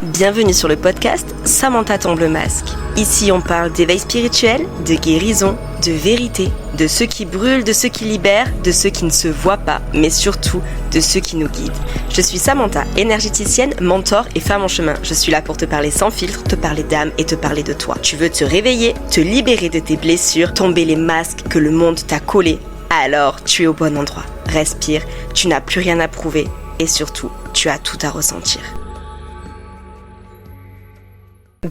Bienvenue sur le podcast Samantha tombe le masque. Ici on parle d'éveil spirituel, de guérison, de vérité, de ceux qui brûlent, de ceux qui libèrent, de ceux qui ne se voient pas, mais surtout de ceux qui nous guident. Je suis Samantha, énergéticienne, mentor et femme en chemin. Je suis là pour te parler sans filtre, te parler d'âme et te parler de toi. Tu veux te réveiller, te libérer de tes blessures, tomber les masques que le monde t'a collés. Alors tu es au bon endroit. Respire, tu n'as plus rien à prouver et surtout, tu as tout à ressentir.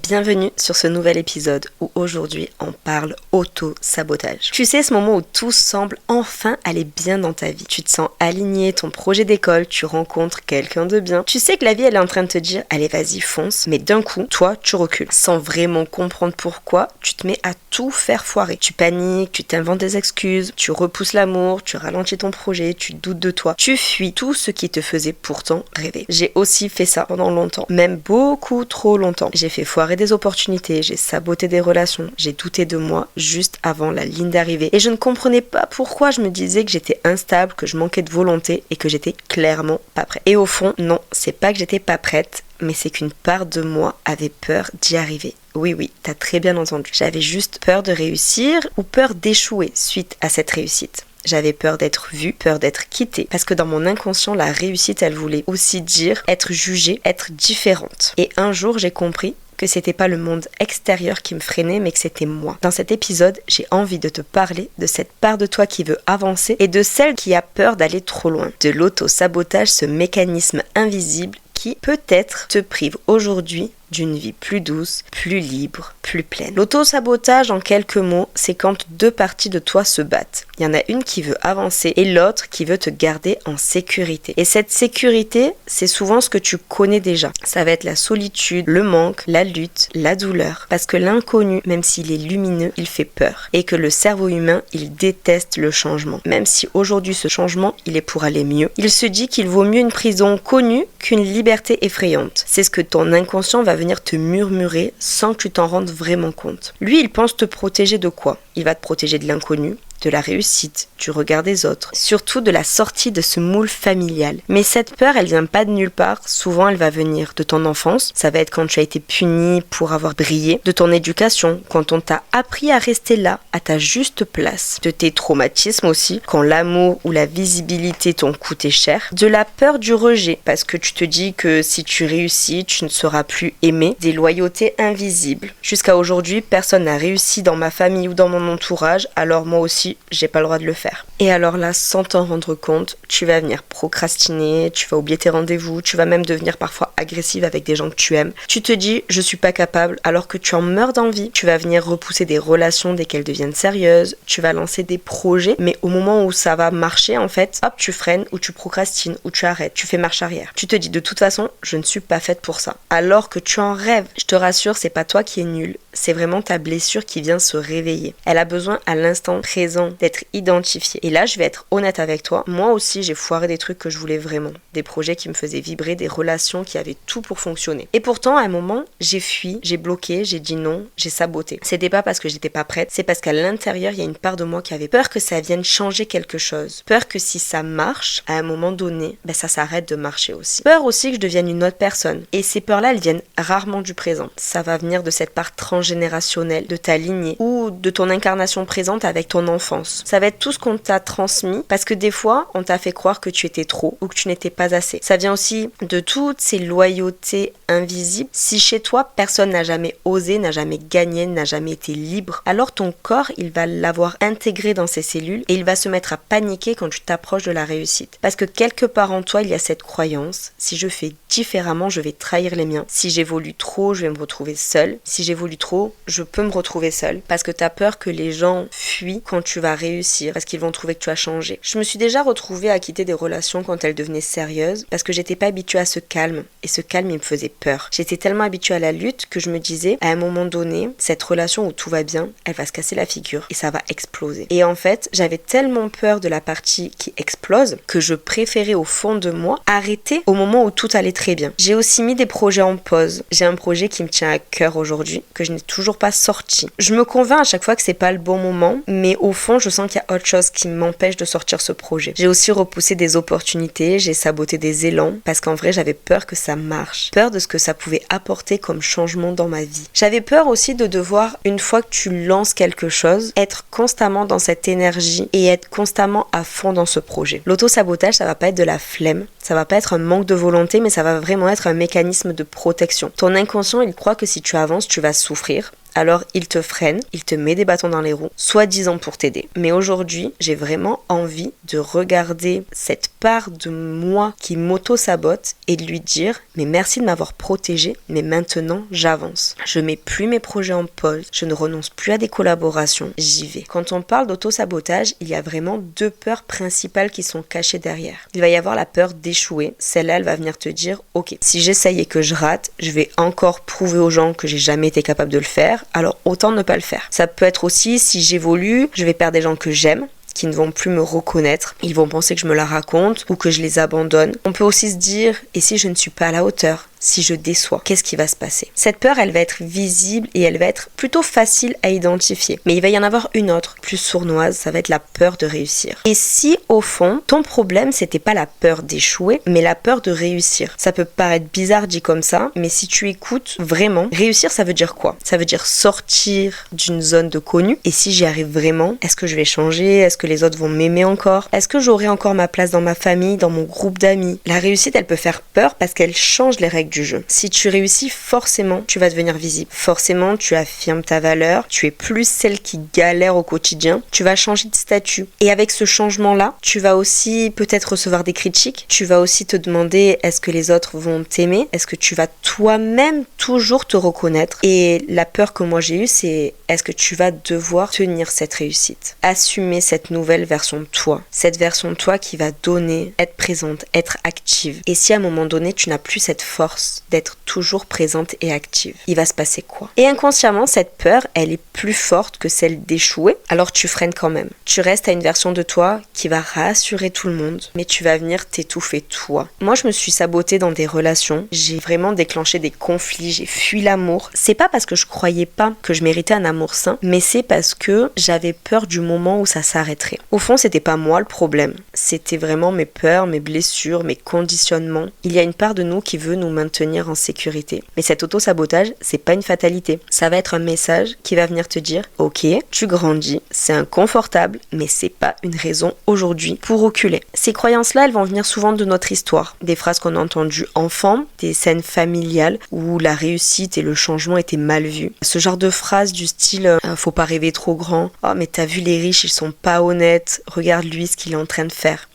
Bienvenue sur ce nouvel épisode où aujourd'hui on parle auto-sabotage. Tu sais, ce moment où tout semble enfin aller bien dans ta vie. Tu te sens aligné, ton projet d'école, tu rencontres quelqu'un de bien. Tu sais que la vie elle est en train de te dire allez vas-y fonce, mais d'un coup, toi tu recules. Sans vraiment comprendre pourquoi, tu te mets à tout faire foirer. Tu paniques, tu t'inventes des excuses, tu repousses l'amour, tu ralentis ton projet, tu doutes de toi. Tu fuis tout ce qui te faisait pourtant rêver. J'ai aussi fait ça pendant longtemps, même beaucoup trop longtemps. J'ai fait foirer des opportunités, j'ai saboté des relations, j'ai douté de moi juste avant la ligne d'arrivée et je ne comprenais pas pourquoi je me disais que j'étais instable, que je manquais de volonté et que j'étais clairement pas prête. Et au fond, non, c'est pas que j'étais pas prête, mais c'est qu'une part de moi avait peur d'y arriver. Oui, t'as très bien entendu. J'avais juste peur de réussir ou peur d'échouer suite à cette réussite. J'avais peur d'être vue, peur d'être quittée. Parce que dans mon inconscient, la réussite, elle voulait aussi dire être jugée, être différente. Et un jour, j'ai compris que c'était pas le monde extérieur qui me freinait, mais que c'était moi. Dans cet épisode, j'ai envie de te parler de cette part de toi qui veut avancer et de celle qui a peur d'aller trop loin. De l'auto-sabotage, ce mécanisme invisible qui peut-être te prive aujourd'hui d'une vie plus douce, plus libre, plus pleine. L'auto-sabotage, en quelques mots, c'est quand deux parties de toi se battent. Il y en a une qui veut avancer et l'autre qui veut te garder en sécurité. Et cette sécurité, c'est souvent ce que tu connais déjà. Ça va être la solitude, le manque, la lutte, la douleur. Parce que l'inconnu, même s'il est lumineux, il fait peur. Et que le cerveau humain, il déteste le changement. Même si aujourd'hui ce changement, il est pour aller mieux. Il se dit qu'il vaut mieux une prison connue qu'une liberté effrayante. C'est ce que ton inconscient va venir te murmurer sans que tu t'en rendes vraiment compte. Lui, il pense te protéger de quoi ? Il va te protéger de l'inconnu, de la réussite, du regard des autres, surtout de la sortie de ce moule familial. Mais cette peur, elle vient pas de nulle part, souvent elle va venir de ton enfance, ça va être quand tu as été puni pour avoir brillé, de ton éducation, quand on t'a appris à rester là, à ta juste place, de tes traumatismes aussi, quand l'amour ou la visibilité t'ont coûté cher, de la peur du rejet, parce que tu te dis que si tu réussis, tu ne seras plus aimé, des loyautés invisibles. Jusqu'à aujourd'hui, personne n'a réussi dans ma famille ou dans mon entourage, alors moi aussi, j'ai pas le droit de le faire. Et alors là, sans t'en rendre compte, tu vas venir procrastiner, tu vas oublier tes rendez-vous, tu vas même devenir parfois agressive avec des gens que tu aimes. Tu te dis, je suis pas capable, alors que tu en meurs d'envie. Tu vas venir repousser des relations dès qu'elles deviennent sérieuses, tu vas lancer des projets, mais au moment où ça va marcher, en fait, hop, tu freines, ou tu procrastines, ou tu arrêtes, tu fais marche arrière. Tu te dis, de toute façon, je ne suis pas faite pour ça. Alors que tu en rêves. Je te rassure, c'est pas toi qui es nul, c'est vraiment ta blessure qui vient se réveiller. Elle a besoin à l'instant présent d'être identifiée. Et là, je vais être honnête avec toi. Moi aussi, j'ai foiré des trucs que je voulais vraiment. Des projets qui me faisaient vibrer, des relations qui avaient tout pour fonctionner. Et pourtant, à un moment, j'ai fui, j'ai bloqué, j'ai dit non, j'ai saboté. C'était pas parce que j'étais pas prête, c'est parce qu'à l'intérieur, il y a une part de moi qui avait peur que ça vienne changer quelque chose. Peur que si ça marche, à un moment donné, ça s'arrête de marcher aussi. Peur aussi que je devienne une autre personne. Et ces peurs-là, elles viennent rarement du présent. Ça va venir de cette part transgénérationnelle, de ta lignée ou de ton incarnation présente avec ton enfance. Ça va être tout ce qu'on t'a transmis parce que des fois, on t'a fait croire que tu étais trop ou que tu n'étais pas assez. Ça vient aussi de toutes ces loyautés invisibles. Si chez toi, personne n'a jamais osé, n'a jamais gagné, n'a jamais été libre, alors ton corps, il va l'avoir intégré dans ses cellules et il va se mettre à paniquer quand tu t'approches de la réussite. Parce que quelque part en toi, il y a cette croyance, si je fais différemment, je vais trahir les miens. Si j'évolue trop, je vais me retrouver seule. Si j'évolue trop, je peux me retrouver seule. Parce que tu as peur que les gens fuient quand tu vas réussir, parce qu'ils vont trouver que tu as changé. Je me suis déjà retrouvée à quitter des relations quand elles devenaient sérieuses, parce que j'étais pas habituée à ce calme. Et ce calme, il me faisait peur. J'étais tellement habituée à la lutte que je me disais, à un moment donné, cette relation où tout va bien, elle va se casser la figure et ça va exploser. Et en fait, j'avais tellement peur de la partie qui explose que je préférais au fond de moi arrêter au moment où tout allait très bien. J'ai aussi mis des projets en pause. J'ai un projet qui me tient à cœur aujourd'hui, que je n'ai toujours pas sorti. Je me convainc à chaque fois que c'est pas le bon moment, mais au fond, je sens qu'il y a autre chose qui m'empêche de sortir ce projet. J'ai aussi repoussé des opportunités, j'ai saboté des élans, parce qu'en vrai, j'avais peur que ça marche. Peur de ce que ça pouvait apporter comme changement dans ma vie. J'avais peur aussi de devoir, une fois que tu lances quelque chose, être constamment dans cette énergie et être constamment à fond dans ce projet. L'auto-sabotage, ça va pas être de la flemme, ça va pas être un manque de volonté, mais ça va vraiment être un mécanisme de protection. Ton inconscient, il croit que si tu avances, tu vas souffrir. Alors il te freine, il te met des bâtons dans les roues, soi-disant pour t'aider. Mais aujourd'hui, j'ai vraiment envie de regarder cette part de moi qui m'auto-sabote et de lui dire « Mais merci de m'avoir protégée, mais maintenant j'avance. Je mets plus mes projets en pause, je ne renonce plus à des collaborations, j'y vais. » Quand on parle d'auto-sabotage, il y a vraiment deux peurs principales qui sont cachées derrière. Il va y avoir la peur d'échouer. Celle-là, elle va venir te dire « Ok, si j'essaye et que je rate, je vais encore prouver aux gens que j'ai jamais été capable de le faire. Alors autant ne pas le faire. » Ça peut être aussi, si j'évolue, je vais perdre des gens que j'aime, qui ne vont plus me reconnaître. Ils vont penser que je me la raconte ou que je les abandonne. On peut aussi se dire, et si je ne suis pas à la hauteur ? Si je déçois, qu'est-ce qui va se passer? Cette peur, elle va être visible et elle va être plutôt facile à identifier. Mais il va y en avoir une autre, plus sournoise, ça va être la peur de réussir. Et si, au fond, ton problème, c'était pas la peur d'échouer, mais la peur de réussir. Ça peut paraître bizarre dit comme ça, mais si tu écoutes vraiment, réussir, ça veut dire quoi? Ça veut dire sortir d'une zone de connu. Et si j'y arrive vraiment, est-ce que je vais changer? Est-ce que les autres vont m'aimer encore? Est-ce que j'aurai encore ma place dans ma famille, dans mon groupe d'amis? La réussite, elle peut faire peur parce qu'elle change les règles du jeu. Si tu réussis, forcément, tu vas devenir visible. Forcément, tu affirmes ta valeur. Tu es plus celle qui galère au quotidien. Tu vas changer de statut. Et avec ce changement-là, tu vas aussi peut-être recevoir des critiques. Tu vas aussi te demander, est-ce que les autres vont t'aimer? Est-ce que tu vas toi-même toujours te reconnaître? Et la peur que moi j'ai eue, c'est est-ce que tu vas devoir tenir cette réussite? Assumer cette nouvelle version de toi. Cette version de toi qui va donner, être présente, être active. Et si à un moment donné, tu n'as plus cette force d'être toujours présente et active, il va se passer quoi? Et inconsciemment, cette peur, elle est plus forte que celle d'échouer, alors tu freines quand même. Tu restes à une version de toi qui va rassurer tout le monde, mais tu vas venir t'étouffer toi. Moi, je me suis sabotée dans des relations, j'ai vraiment déclenché des conflits, j'ai fui l'amour. C'est pas parce que je croyais pas que je méritais un amour sain, mais c'est parce que j'avais peur du moment où ça s'arrêterait. Au fond, c'était pas moi le problème, c'était vraiment mes peurs, mes blessures, mes conditionnements. Il y a une part de nous qui veut nous maintenir en sécurité. Mais cet auto-sabotage, c'est pas une fatalité. Ça va être un message qui va venir te dire « Ok, tu grandis, c'est inconfortable, mais c'est pas une raison aujourd'hui pour reculer. » Ces croyances-là, elles vont venir souvent de notre histoire. Des phrases qu'on a entendues enfant, des scènes familiales où la réussite et le changement étaient mal vus. Ce genre de phrases du style « Faut pas rêver trop grand. Oh, mais t'as vu les riches, ils sont pas honnêtes. Regarde lui ce qu'il est en train de faire. »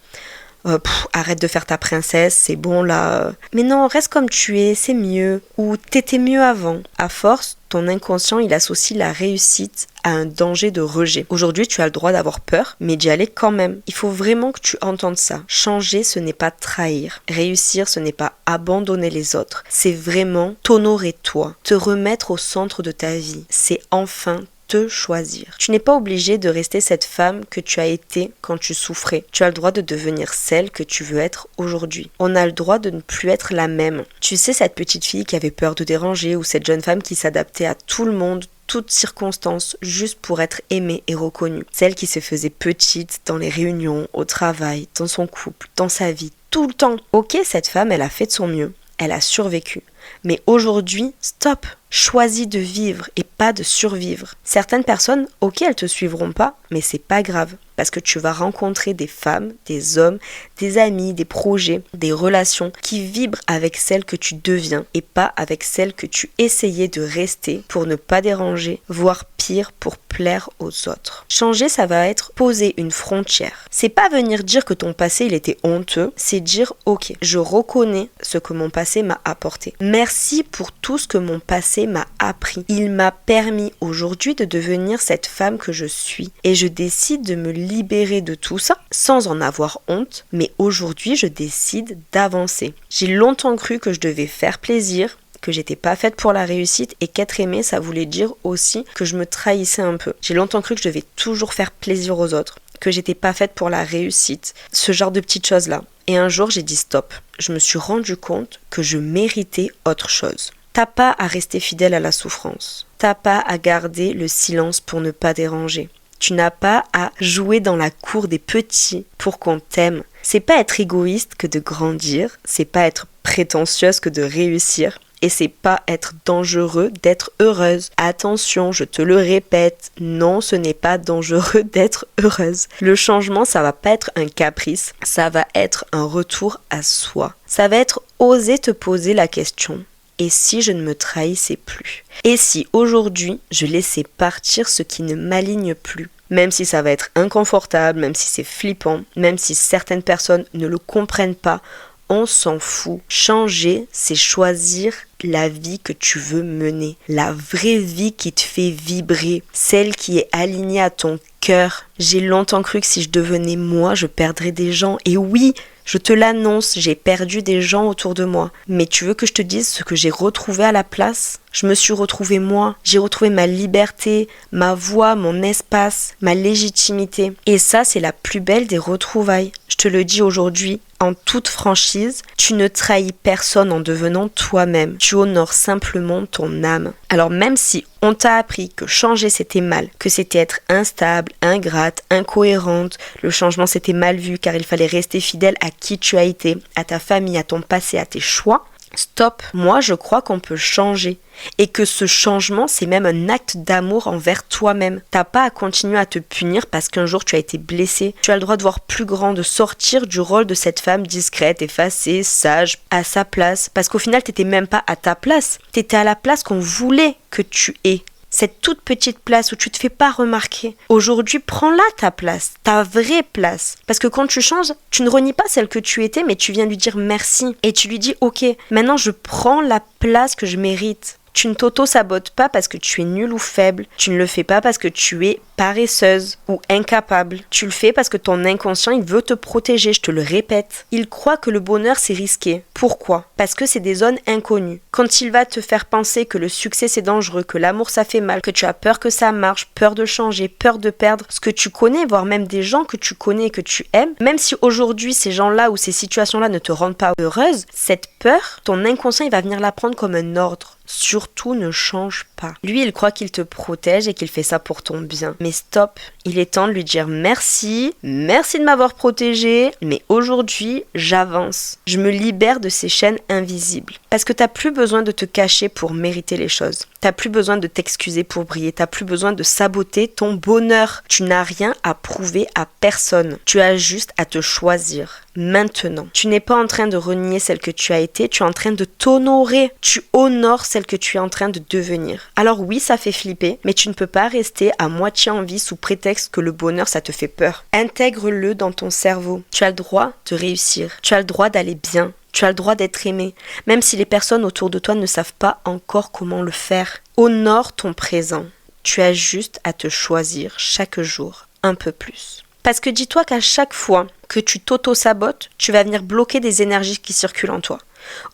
Arrête de faire ta princesse, c'est bon là. Mais non, reste comme tu es, c'est mieux. Ou t'étais mieux avant. À force, ton inconscient, il associe la réussite à un danger de rejet. Aujourd'hui, tu as le droit d'avoir peur, mais d'y aller quand même. Il faut vraiment que tu entendes ça. Changer, ce n'est pas trahir. Réussir, ce n'est pas abandonner les autres. C'est vraiment t'honorer toi, te remettre au centre de ta vie. C'est enfin te choisir. Tu n'es pas obligé de rester cette femme que tu as été quand tu souffrais. Tu as le droit de devenir celle que tu veux être aujourd'hui. On a le droit de ne plus être la même. Tu sais, cette petite fille qui avait peur de déranger ou cette jeune femme qui s'adaptait à tout le monde, toutes circonstances, juste pour être aimée et reconnue. Celle qui se faisait petite dans les réunions, au travail, dans son couple, dans sa vie, tout le temps. Ok, cette femme, elle a fait de son mieux. Elle a survécu. Mais aujourd'hui, stop! Choisis de vivre et pas de survivre. Certaines personnes, ok, elles te suivront pas, mais c'est pas grave. Parce que tu vas rencontrer des femmes, des hommes, des amis, des projets, des relations qui vibrent avec celles que tu deviens et pas avec celles que tu essayais de rester pour ne pas déranger, voire pire pour plaire aux autres. Changer, ça va être poser une frontière. C'est pas venir dire que ton passé il était honteux, c'est dire ok, je reconnais ce que mon passé m'a apporté. Merci pour tout ce que mon passé m'a appris. Il m'a permis aujourd'hui de devenir cette femme que je suis et je décide de me libérer de tout ça sans en avoir honte, mais aujourd'hui je décide d'avancer. J'ai longtemps cru que je devais faire plaisir, que j'étais pas faite pour la réussite et qu'être aimée ça voulait dire aussi que je me trahissais un peu. J'ai longtemps cru que je devais toujours faire plaisir aux autres, que j'étais pas faite pour la réussite, ce genre de petites choses là. Et un jour j'ai dit stop, je me suis rendu compte que je méritais autre chose. T'as pas à rester fidèle à la souffrance. T'as pas à garder le silence pour ne pas déranger. Tu n'as pas à jouer dans la cour des petits pour qu'on t'aime. C'est pas être égoïste que de grandir, c'est pas être prétentieuse que de réussir. Et c'est pas être dangereux d'être heureuse. Attention, je te le répète, non, ce n'est pas dangereux d'être heureuse. Le changement, ça va pas être un caprice, ça va être un retour à soi. Ça va être oser te poser la question. Et si je ne me trahissais plus? Et si aujourd'hui, je laissais partir ce qui ne m'aligne plus? Même si ça va être inconfortable, même si c'est flippant, même si certaines personnes ne le comprennent pas, on s'en fout. Changer, c'est choisir la vie que tu veux mener. La vraie vie qui te fait vibrer. Celle qui est alignée à ton cœur. J'ai longtemps cru que si je devenais moi, je perdrais des gens. Et oui, je te l'annonce, j'ai perdu des gens autour de moi. Mais tu veux que je te dise ce que j'ai retrouvé à la place? Je me suis retrouvée moi. J'ai retrouvé ma liberté, ma voix, mon espace, ma légitimité. Et ça, c'est la plus belle des retrouvailles. Je te le dis aujourd'hui, en toute franchise, tu ne trahis personne en devenant toi-même. Tu honores simplement ton âme. Alors même si on t'a appris que changer c'était mal, que c'était être instable, ingrate, incohérente, le changement c'était mal vu car il fallait rester fidèle à qui tu as été, à ta famille, à ton passé, à tes choix, stop. Moi je crois qu'on peut changer. Et que ce changement, c'est même un acte d'amour envers toi-même. T'as pas à continuer à te punir parce qu'un jour tu as été blessé. Tu as le droit de voir plus grand, de sortir du rôle de cette femme discrète, effacée, sage, à sa place. Parce qu'au final, t'étais même pas à ta place. T'étais à la place qu'on voulait que tu aies. Cette toute petite place où tu te fais pas remarquer. Aujourd'hui, prends-la ta place, ta vraie place. Parce que quand tu changes, tu ne renies pas celle que tu étais, mais tu viens lui dire merci. Et tu lui dis, ok, maintenant je prends la place que je mérite. Tu ne t'auto-sabotes pas parce que tu es nulle ou faible. Tu ne le fais pas parce que tu es paresseuse ou incapable. Tu le fais parce que ton inconscient, il veut te protéger, je te le répète. Il croit que le bonheur, c'est risqué. Pourquoi? Parce que c'est des zones inconnues. Quand il va te faire penser que le succès, c'est dangereux, que l'amour, ça fait mal, que tu as peur que ça marche, peur de changer, peur de perdre ce que tu connais, voire même des gens que tu connais et que tu aimes, même si aujourd'hui, ces gens-là ou ces situations-là ne te rendent pas heureuse, cette peur, ton inconscient, il va venir la prendre comme un ordre. Surtout ne change pas. Lui, il croit qu'il te protège et qu'il fait ça pour ton bien. Mais stop, il est temps de lui dire merci de m'avoir protégé, mais aujourd'hui, j'avance. Je me libère de ces chaînes invisibles. Parce que t'as plus besoin de te cacher pour mériter les choses. T'as plus besoin de t'excuser pour briller. T'as plus besoin de saboter ton bonheur. Tu n'as rien à prouver à personne. Tu as juste à te choisir. Maintenant. Tu n'es pas en train de renier celle que tu as été, tu es en train de t'honorer. Tu honores celle que tu es en train de devenir. Alors oui, ça fait flipper, mais tu ne peux pas rester à moitié en vie sous prétexte que le bonheur, ça te fait peur. Intègre-le dans ton cerveau. Tu as le droit de réussir. Tu as le droit d'aller bien. Tu as le droit d'être aimé, même si les personnes autour de toi ne savent pas encore comment le faire. Honore ton présent. Tu as juste à te choisir chaque jour un peu plus. Parce que dis-toi qu'à chaque fois que tu t'auto-sabotes, tu vas venir bloquer des énergies qui circulent en toi.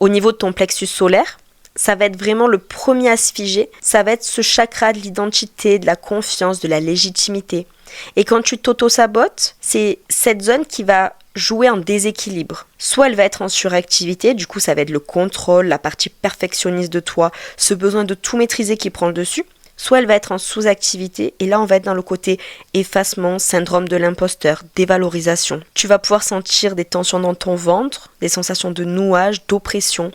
Au niveau de ton plexus solaire, ça va être vraiment le premier à se figer. Ça va être ce chakra de l'identité, de la confiance, de la légitimité. Et quand tu t'auto-sabotes, c'est cette zone qui va jouer en déséquilibre. Soit elle va être en suractivité, du coup ça va être le contrôle, la partie perfectionniste de toi, ce besoin de tout maîtriser qui prend le dessus. Soit elle va être en sous-activité, et là on va être dans le côté effacement, syndrome de l'imposteur, dévalorisation. Tu vas pouvoir sentir des tensions dans ton ventre, des sensations de nouage, d'oppression.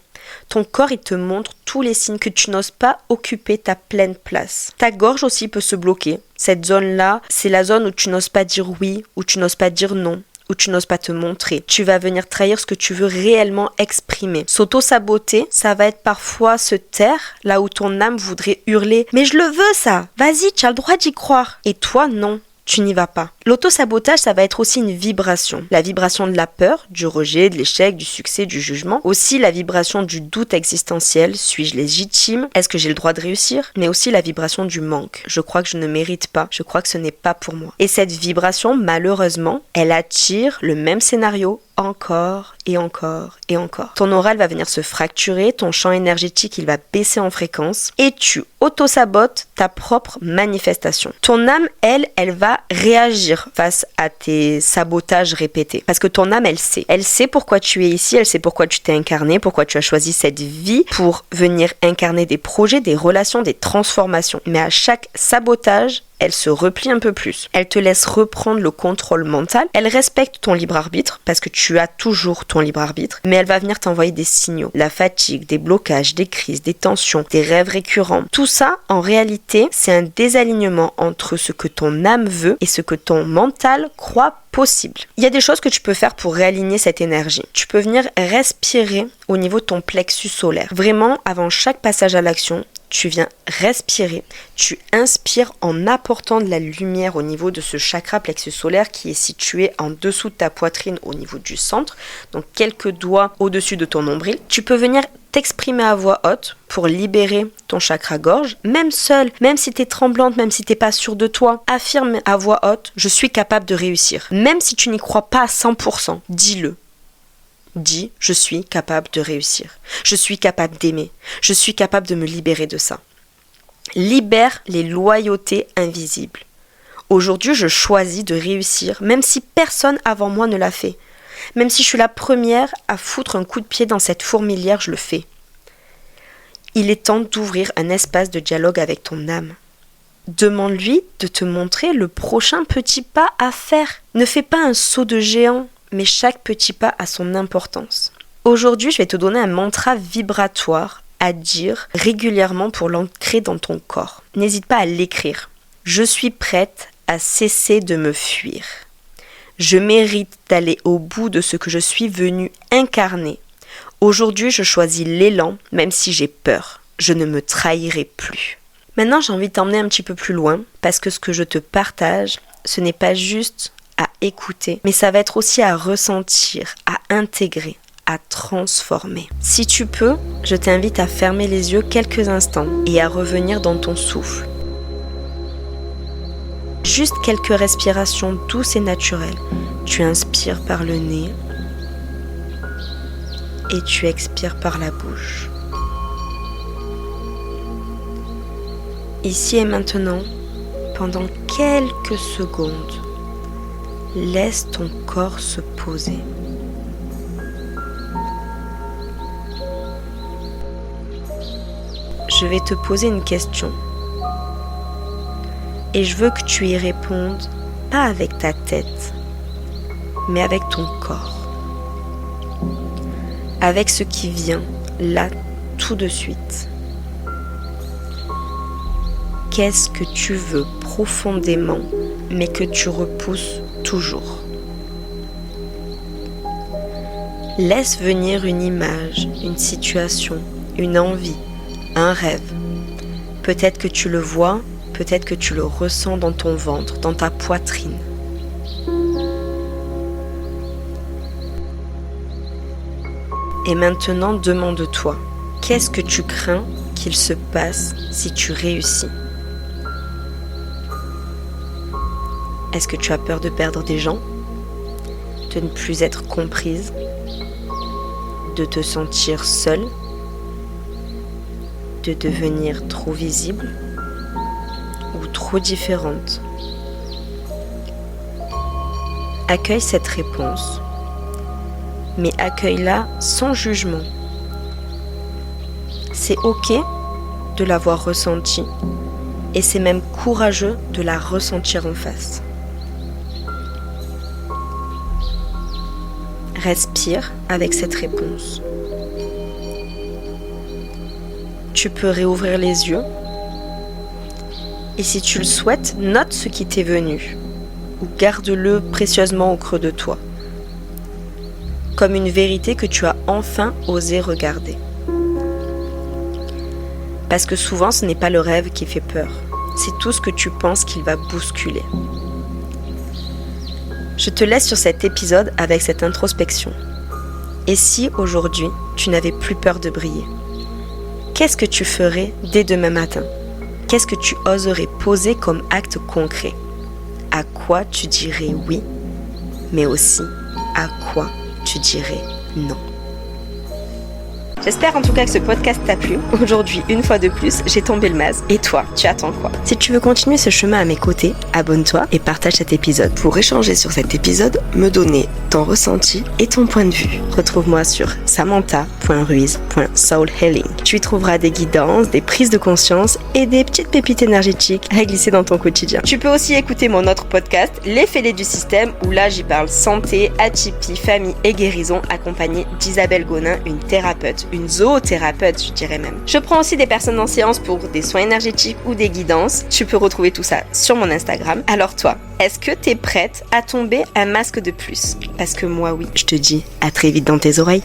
Ton corps, il te montre tous les signes que tu n'oses pas occuper ta pleine place. Ta gorge aussi peut se bloquer. Cette zone-là, c'est la zone où tu n'oses pas dire oui, où tu n'oses pas dire non, où tu n'oses pas te montrer. Tu vas venir trahir ce que tu veux réellement exprimer. S'auto-saboter, ça va être parfois se taire, là où ton âme voudrait hurler « Mais je le veux ça! Vas-y, tu as le droit d'y croire !» Et toi, non. Tu n'y vas pas. L'auto-sabotage, ça va être aussi une vibration. La vibration de la peur, du rejet, de l'échec, du succès, du jugement. Aussi la vibration du doute existentiel. Suis-je légitime? Est-ce que j'ai le droit de réussir? Mais aussi la vibration du manque. Je crois que je ne mérite pas. Je crois que ce n'est pas pour moi. Et cette vibration, malheureusement, elle attire le même scénario encore et encore et encore. Ton aura va venir se fracturer, ton champ énergétique il va baisser en fréquence et tu auto-sabotes ta propre manifestation. Ton âme, elle va réagir face à tes sabotages répétés. Parce que ton âme, elle sait pourquoi tu es ici, elle sait pourquoi tu t'es incarné, pourquoi tu as choisi cette vie pour venir incarner des projets, des relations, des transformations. Mais à chaque sabotage, elle se replie un peu plus. Elle te laisse reprendre le contrôle mental. Elle respecte ton libre arbitre parce que tu as toujours ton libre arbitre. Mais elle va venir t'envoyer des signaux. La fatigue, des blocages, des crises, des tensions, des rêves récurrents. Tout ça, en réalité, c'est un désalignement entre ce que ton âme veut et ce que ton mental croit possible. Il y a des choses que tu peux faire pour réaligner cette énergie. Tu peux venir respirer au niveau de ton plexus solaire. Vraiment, avant chaque passage à l'action, tu viens respirer, tu inspires en apportant de la lumière au niveau de ce chakra plexus solaire qui est situé en dessous de ta poitrine au niveau du centre, donc quelques doigts au-dessus de ton nombril. Tu peux venir t'exprimer à voix haute pour libérer ton chakra gorge, même seul, même si tu es tremblante, même si tu n'es pas sûre de toi. Affirme à voix haute, je suis capable de réussir. Même si tu n'y crois pas à 100%, dis-le. Dis, je suis capable de réussir. Je suis capable d'aimer. Je suis capable de me libérer de ça. Libère les loyautés invisibles. Aujourd'hui, je choisis de réussir, même si personne avant moi ne l'a fait. Même si je suis la première à foutre un coup de pied dans cette fourmilière, je le fais. Il est temps d'ouvrir un espace de dialogue avec ton âme. Demande-lui de te montrer le prochain petit pas à faire. Ne fais pas un saut de géant, mais chaque petit pas a son importance. Aujourd'hui, je vais te donner un mantra vibratoire à dire régulièrement pour l'ancrer dans ton corps. N'hésite pas à l'écrire. Je suis prête à cesser de me fuir. Je mérite d'aller au bout de ce que je suis venue incarner. Aujourd'hui, je choisis l'élan, même si j'ai peur. Je ne me trahirai plus. Maintenant, j'ai envie de t'emmener un petit peu plus loin, parce que ce que je te partage, ce n'est pas juste à écouter, mais ça va être aussi à ressentir, à intégrer, à transformer. Si tu peux, je t'invite à fermer les yeux quelques instants et à revenir dans ton souffle. Juste quelques respirations douces et naturelles. Tu inspires par le nez et tu expires par la bouche. Ici et maintenant, pendant quelques secondes, laisse ton corps se poser. Je vais te poser une question. Et je veux que tu y répondes, pas avec ta tête, mais avec ton corps. Avec ce qui vient, là, tout de suite. Qu'est-ce que tu veux profondément, mais que tu repousses toujours? Laisse venir une image, une situation, une envie, un rêve. Peut-être que tu le vois, peut-être que tu le ressens dans ton ventre, dans ta poitrine. Et maintenant, demande-toi, qu'est-ce que tu crains qu'il se passe si tu réussis? Est-ce que tu as peur de perdre des gens? De ne plus être comprise? De te sentir seule? De devenir trop visible? Ou trop différente? Accueille cette réponse, mais accueille-la sans jugement. C'est ok de l'avoir ressentie et c'est même courageux de la ressentir en face. Respire avec cette réponse. Tu peux réouvrir les yeux et si tu le souhaites, note ce qui t'est venu ou garde-le précieusement au creux de toi, comme une vérité que tu as enfin osé regarder. Parce que souvent, ce n'est pas le rêve qui fait peur, c'est tout ce que tu penses qu'il va bousculer. Je te laisse sur cet épisode avec cette introspection. Et si aujourd'hui, tu n'avais plus peur de briller? Qu'est-ce que tu ferais dès demain matin? Qu'est-ce que tu oserais poser comme acte concret? À quoi tu dirais oui, mais aussi à quoi tu dirais non. J'espère en tout cas que ce podcast t'a plu. Aujourd'hui, une fois de plus, j'ai tombé le masque. Et toi, tu attends quoi? Si tu veux continuer ce chemin à mes côtés, abonne-toi et partage cet épisode. Pour échanger sur cet épisode, me donner ton ressenti et ton point de vue. Retrouve-moi sur samantha.ruiz.soulhealing. Tu y trouveras des guidances, des prises de conscience et des petites pépites énergétiques à glisser dans ton quotidien. Tu peux aussi écouter mon autre podcast, Les Fêlés du Système, où là j'y parle santé, atypie, famille et guérison, accompagnée d'Isabelle Gonin, une thérapeute. Une zoothérapeute, je dirais même. Je prends aussi des personnes en séance pour des soins énergétiques ou des guidances. Tu peux retrouver tout ça sur mon Instagram. Alors toi, est-ce que t'es prête à tomber un masque de plus? Parce que moi oui, je te dis à très vite dans tes oreilles.